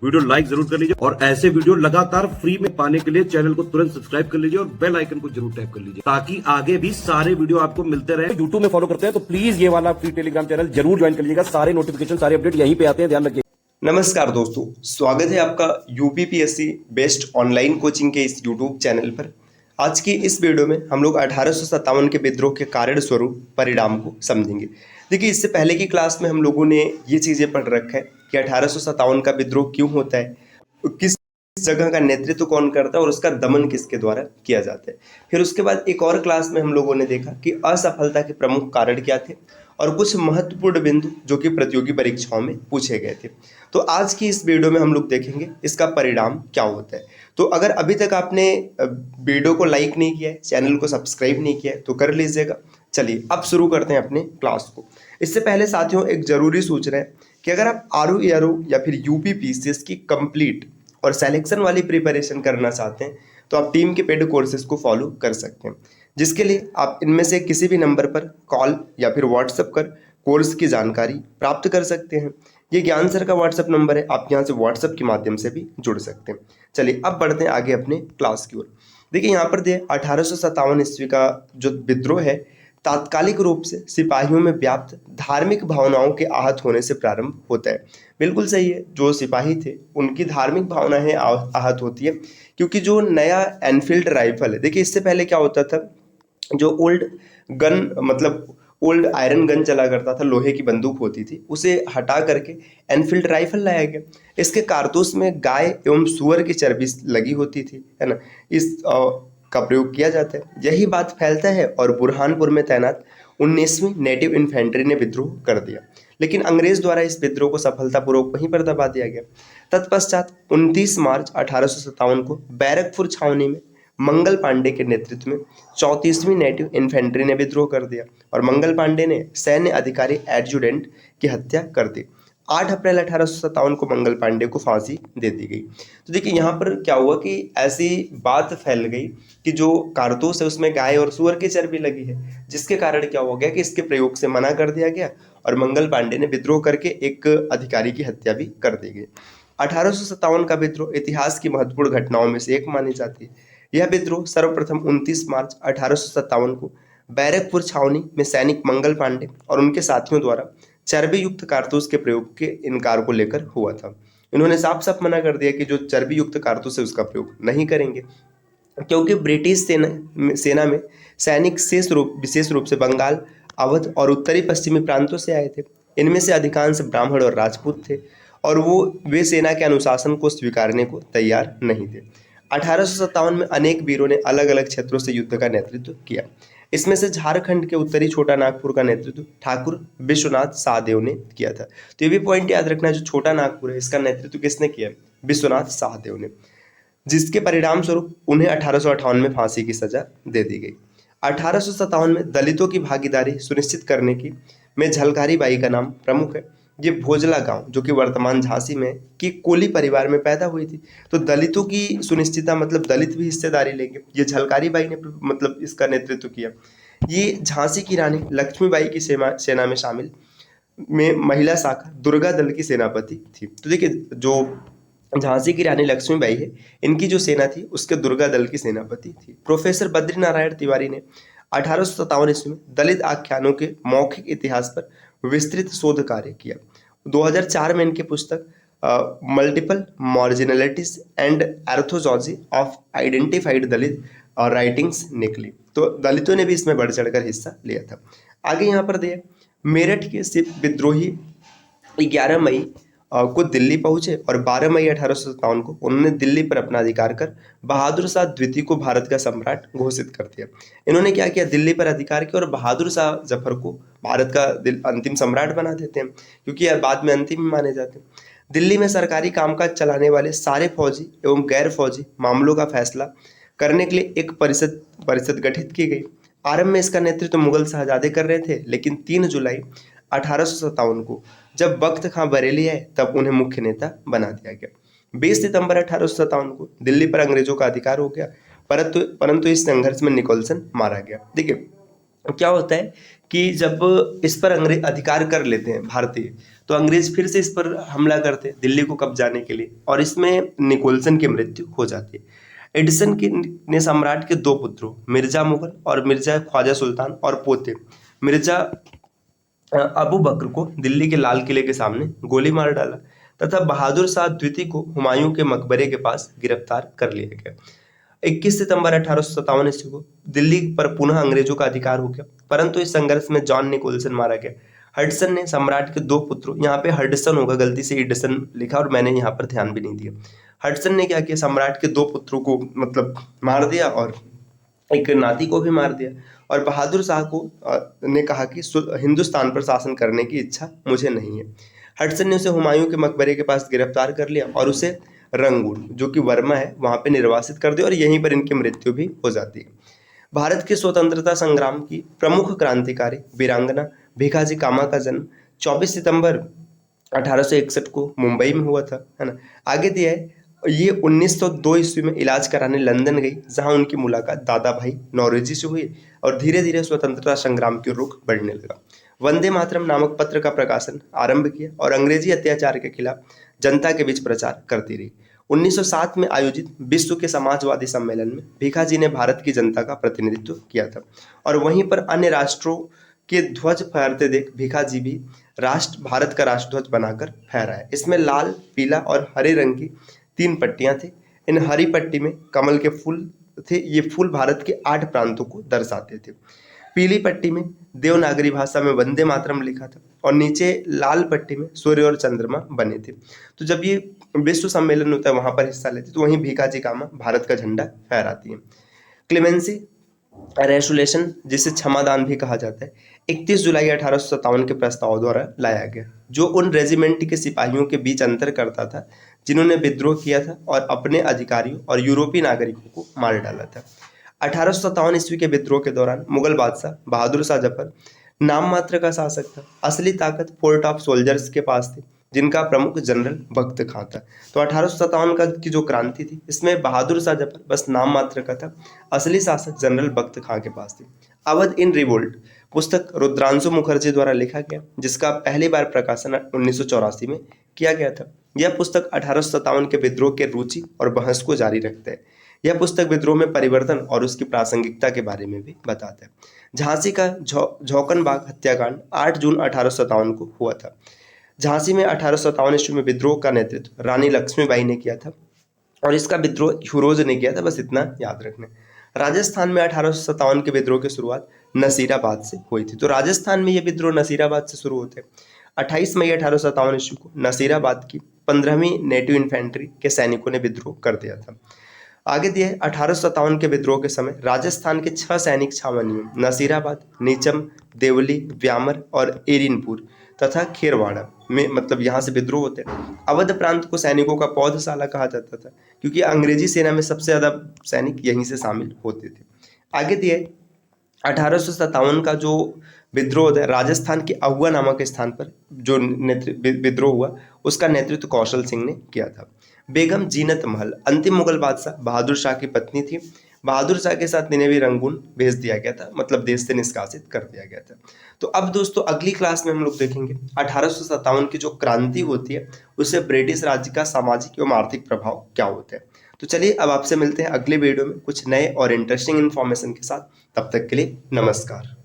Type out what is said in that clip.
Video like जरूर कर लीजिए और ऐसे वीडियो लगातार फ्री में पाने के लिए चैनल को तुरंत सब्सक्राइब कर लीजिए और बेल आइकन को जरूर टैप कर लीजिए ताकि आगे भी सारे वीडियो आपको मिलते रहे। यूट्यूब में फॉलो करते हैं तो प्लीज ये वाला फ्री टेलीग्राम चैनल जरूर ज्वाइन कर लीजिएगा। सारे नोटिफिकेशन सारे अपडेट यहीं पे आते हैं, ध्यान रखिए। नमस्कार दोस्तों, स्वागत है आपका यूपीपीएससी बेस्ट ऑनलाइन कोचिंग के इस यूट्यूब चैनल पर। आज की इस वीडियो में हम लोग 1857 के विद्रोह के कारण स्वरूप परिणाम को समझेंगे। देखिए, इससे पहले की क्लास में हम लोगों ने ये चीज़ें पढ़ रखा है कि 1857 का विद्रोह क्यों होता है, किस जगह का नेतृत्व कौन करता है और उसका दमन किसके द्वारा किया जाता है। फिर उसके बाद एक और क्लास में हम लोगों ने देखा कि असफलता के प्रमुख कारण क्या थे और कुछ महत्वपूर्ण बिंदु जो कि प्रतियोगी परीक्षाओं में पूछे गए थे। तो आज की इस वीडियो में हम लोग देखेंगे इसका परिणाम क्या होता है। तो अगर अभी तक आपने वीडियो को लाइक नहीं किया है, चैनल को सब्सक्राइब नहीं किया है तो कर लीजिएगा। चलिए अब शुरू करते हैं अपने क्लास को। इससे पहले साथियों एक जरूरी सूचना है कि अगर आप आरओ या फिर यूपीपीसीएस की कंप्लीट और सिलेक्शन वाली प्रिपरेशन करना चाहते हैं तो आप टीम के पेड कोर्सेज को फॉलो कर सकते हैं, जिसके लिए आप इनमें से किसी भी नंबर पर कॉल या फिर व्हाट्सएप कर कोर्स की जानकारी प्राप्त कर सकते हैं। ये ज्ञान सर का व्हाट्सएप नंबर है, आप यहाँ से व्हाट्सएप के माध्यम से भी जुड़ सकते हैं। चलिए अब बढ़ते हैं आगे अपने क्लास की ओर। देखिए यहाँ पर 1857 ईस्वी का जो विद्रोह है तात्कालिक रूप से सिपाहियों में व्याप्त धार्मिक भावनाओं के आहत होने से प्रारंभ होता है। बिल्कुल सही है, जो सिपाही थे उनकी धार्मिक भावनाएं आहत होती है क्योंकि जो नया एनफील्ड राइफल है, देखिए इससे पहले क्या होता था, जो ओल्ड गन मतलब ओल्ड आयरन गन चला करता था, लोहे की बंदूक होती थी, उसे हटा करके एनफील्ड राइफल लाया गया। इसके कारतूस में गाय एवं सुअर की चर्बी लगी होती थी, है ना, इस का प्रयोग किया जाता है। यही बात फैलता है और बुरहानपुर में तैनात 19वीं नेटिव इन्फेंट्री ने विद्रोह कर दिया, लेकिन अंग्रेज द्वारा इस विद्रोह को सफलतापूर्वक वहीं पर दबा दिया गया। तत्पश्चात 29 मार्च 1857 को बैरकपुर छावनी में मंगल पांडे के नेतृत्व में 34वीं नेटिव इन्फेंट्री ने विद्रोह कर दिया और मंगल पांडे ने सैन्य अधिकारी एडजुटेंट की हत्या कर दी। 8 अप्रैल 1857 को मंगल पांडे को फांसी दे दी गई। तो देखिए यहाँ पर क्या हुआ कि ऐसी बात फैल गई कि जो कारतूस है उसमें गाय और सुअर की चर्बी लगी है, जिसके कारण क्या हो गया कि इसके प्रयोग से मना कर दिया गया और मंगल पांडे ने विद्रोह करके एक अधिकारी की हत्या भी कर दी गई। 1857 का विद्रोह इतिहास की महत्वपूर्ण घटनाओं में से एक मानी जाती है। यह विद्रोह सर्वप्रथम 29 मार्च 1857 को बैरकपुर छावनी में सैनिक मंगल पांडे और उनके साथियों द्वारा चर्बी युक्त कारतूस के प्रयोग के इनकार को लेकर हुआ था। इन्होंने साफ साफ मना कर दिया कि जो चर्बी युक्त कारतूस है उसका प्रयोग नहीं करेंगे, क्योंकि ब्रिटिश सेना में सैनिक विशेष रूप से बंगाल, अवध और उत्तरी पश्चिमी प्रांतों से आए थे। इनमें से अधिकांश ब्राह्मण और राजपूत थे और वे सेना के अनुशासन को स्वीकारने को तैयार नहीं थे। 1857 में अनेक वीरों ने अलग अलग क्षेत्रों से युद्ध का नेतृत्व किया। इसमें से झारखंड के उत्तरी छोटा नागपुर का नेतृत्व ठाकुर विश्वनाथ शाहदेव ने किया था। तो ये भी पॉइंट याद रखना, जो छोटा नागपुर है इसका नेतृत्व किसने किया? विश्वनाथ शाहदेव ने, जिसके परिणाम स्वरूप उन्हें 1858 में फांसी की सजा दे दी गई। 1857 में दलितों की भागीदारी सुनिश्चित करने की में झलकारी बाई का नाम प्रमुख है। ये भोजला गांव जो कि वर्तमान झांसी में की कोली परिवार में पैदा हुई थी। तो दलितों की सुनिश्चितता मतलब दलित भी हिस्सेदारी लेंगे, ये झलकारी बाई ने मतलब इसका नेतृत्व किया। ये झांसी की रानी लक्ष्मीबाई की सेना में शामिल में महिला शाखा दुर्गा दल की सेनापति थी। तो देखिए, जो झांसी की रानी लक्ष्मीबाई है, इनकी जो सेना थी उसके दुर्गा दल की सेनापति थी। प्रोफेसर बद्रीनारायण तिवारी ने 1857 ईस्वी में दलित आख्यानों के मौखिक इतिहास पर विस्तृत शोध कार्य किया। 2004 में इनकी पुस्तक multiple marginalities and anthology of identified Dalit और राइटिंग्स निकली। तो दलितों ने भी इसमें बढ़ चढ़कर हिस्सा लिया था। आगे यहाँ पर दिए, मेरठ के सिख विद्रोही 11 मई को दिल्ली पहुंचे और 12 मई 1857 को उन्होंने दिल्ली पर अपना अधिकार कर बहादुर शाह द्वितीय को भारत का सम्राट घोषित कर दिया। इन्होंने क्या किया, दिल्ली पर अधिकार किया और बहादुर शाह जफर को भारत का अंतिम सम्राट बना देते हैं, क्योंकि यह बाद में अंतिम माने जाते हैं। दिल्ली में सरकारी कामकाज चलाने वाले सारे फौजी एवं गैर फौजी मामलों का फैसला करने के लिए एक परिषद गठित की गई। आरंभ में इसका नेतृत्व मुगल शहजादे कर रहे थे, लेकिन 3 जुलाई 1857 को जब बख्त खां बरेली आए तब उन्हें मुख्य नेता बना दिया गया। 20 सितंबर 1857 को दिल्ली पर अंग्रेजों का अधिकार हो गया, परंतु इस संघर्ष में निकोलसन मारा गया। देखिए क्या होता है कि जब इस पर अंग्रेज अधिकार कर लेते हैं भारतीय, तो अंग्रेज फिर से इस पर हमला करते हैं दिल्ली को कब्जाने के लिए, और इसमें निकोलसन की मृत्यु हो जाती है। एडिसन ने सम्राट के दो पुत्रों मिर्जा मुगल और मिर्जा ख्वाजा सुल्तान और पोते मिर्जा अबू बकर को दिल्ली के लाल किले के सामने गोली मार डाला तथा बहादुर शाह द्वितीय को हुमायूं के मकबरे के पास गिरफ्तार कर लिया गया। 21 सितंबर 1857 ईस्वी को दिल्ली पर पुनः अंग्रेजों का अधिकार हो गया, परंतु इस संघर्ष में जॉन निकोलसन मारा गया। हडसन ने सम्राट के दो पुत्रों, यहाँ पे हडसन होगा, गलती से एडिसन लिखा और मैंने यहाँ पर ध्यान भी नहीं दिया। हडसन ने क्या किया, सम्राट के दो पुत्रों को मतलब मार दिया और एक नाती को भी मार दिया, और बहादुर शाह को ने कहा कि हिंदुस्तान पर शासन करने की इच्छा मुझे नहीं है। हडसन ने उसे हुमायूं के मकबरे के पास गिरफ्तार कर लिया और उसे रंगून, जो कि वर्मा है, वहां पे निर्वासित कर दिया और यहीं पर इनकी मृत्यु भी हो जाती है। भारत के स्वतंत्रता संग्राम की प्रमुख क्रांतिकारी वीरांगना भीखाजी कामा का जन्म 24 सितंबर 1861 को मुंबई में हुआ था, है ना। आगे दिया है, ये 1902 ईस्वी में इलाज कराने लंदन गई, जहां उनकी मुलाकात दादा भाई नौरोजी से हुई और धीरे धीरे स्वतंत्रता संग्राम की रुख बढ़ने लगा। वंदे मातरम नामक पत्र का प्रकाशन आरंभ किया और अंग्रेजी अत्याचार के खिलाफ जनता के बीच प्रचार करती रही। 1907 में आयोजित विश्व के समाजवादी सम्मेलन में भीखाजी ने भारत की जनता का प्रतिनिधित्व किया था, और वहीं पर अन्य राष्ट्रों के ध्वज फहरते देख भीखाजी भी भारत का राष्ट्रध्वज बनाकर फहराया। इसमें लाल, पीला और हरे रंग की 3 पट्टियां थी। इन हरी पट्टी में कमल के फूल थे, ये फूल भारत के 8 प्रांतों को दर्शाते थे। पीली पट्टी में देवनागरी भाषा में वंदे मातरम लिखा था और नीचे लाल पट्टी में सूर्य और चंद्रमा बने थे। तो जब ये विश्व सम्मेलन होता है वहां पर हिस्सा लेते, तो वहीं भीखाजी कामा भारत का झंडा फहराती है। क्लेमेंसी रेसोल्यूशन, जिसे क्षमादान भी कहा जाता है, 31 जुलाई 1857 के प्रस्ताव द्वारा लाया गया, जो उन रेजिमेंट के सिपाहियों के बीच अंतर करता था जिन्होंने विद्रोह किया था और अपने अधिकारियों और यूरोपीय नागरिकों को मार डाला था। 1857 ईस्वी के विद्रोह के दौरान मुगल बादशाह बहादुर शाह जफर नाम मात्र का शासक था। असली ताकत फोर्ट ऑफ सोल्जर्स के पास थी, जिनका प्रमुख जनरल बख्त खां था। तो 1857 का की जो क्रांति थी, इसमें बहादुर शाह जफर बस नाम मात्र का था, असली शासक जनरल बख्त खां के पास थी। अवध इन रिवोल्ट पुस्तक रुद्रांशु मुखर्जी द्वारा लिखा गया, जिसका पहली बार प्रकाशन 1984 में किया गया था। यह पुस्तक 1857 के विद्रोह के रुचि और बहस को जारी रखता है। यह पुस्तक विद्रोह में परिवर्तन और उसकी प्रासंगिकता के बारे में भी बताता है। झांसी का झौकनबाग हत्याकांड 8 जून 1857 को हुआ था। झांसी में 1857 ईस्वी में विद्रोह का नेतृत्व रानी लक्ष्मीबाई ने किया था और इसका विद्रोह हुरोज ने किया था, बस इतना याद रखना। राजस्थान में 1857 के विद्रोह की शुरुआत नसीराबाद से हुई थी। तो राजस्थान में यह विद्रोह नसीराबाद से शुरू होते हैं। 28 मई 1857 ईस्वी को नसीराबाद की 15वीं नेटिव इन्फेंट्री के सैनिकों ने विद्रोह कर दिया था। आगे दिए 1857 के विद्रोह के समय राजस्थान के 6 सैनिक छावनियों नसीराबाद, नीचम, देवली, व्यामर और एरिनपुर तथा खेरवाड़ा में मतलब यहाँ से विद्रोह होते हैं। अवध प्रांत को सैनिकों का पौधशाला कहा जाता था, क्योंकि अंग्रेजी सेना में सबसे ज्यादा सैनिक यहीं से शामिल होते थे। आगे दिए 1857 का जो विद्रोह होता है, राजस्थान के अहुआ नामक स्थान पर जो विद्रोह हुआ, उसका नेतृत्व कौशल सिंह ने किया था। बेगम जीनत महल अंतिम मुगल बादशाह बहादुर शाह की पत्नी थी। बहादुर शाह के साथ निनेवी रंगून भेज दिया गया था, मतलब देश से निष्कासित कर दिया गया था। तो अब दोस्तों अगली क्लास में हम लोग देखेंगे 1857 की जो क्रांति होती है, उससे ब्रिटिश राज्य का सामाजिक एवं आर्थिक प्रभाव क्या होता है। तो चलिए अब आपसे मिलते हैं अगले वीडियो में कुछ नए और इंटरेस्टिंग इन्फॉर्मेशन के साथ। तब तक के लिए नमस्कार।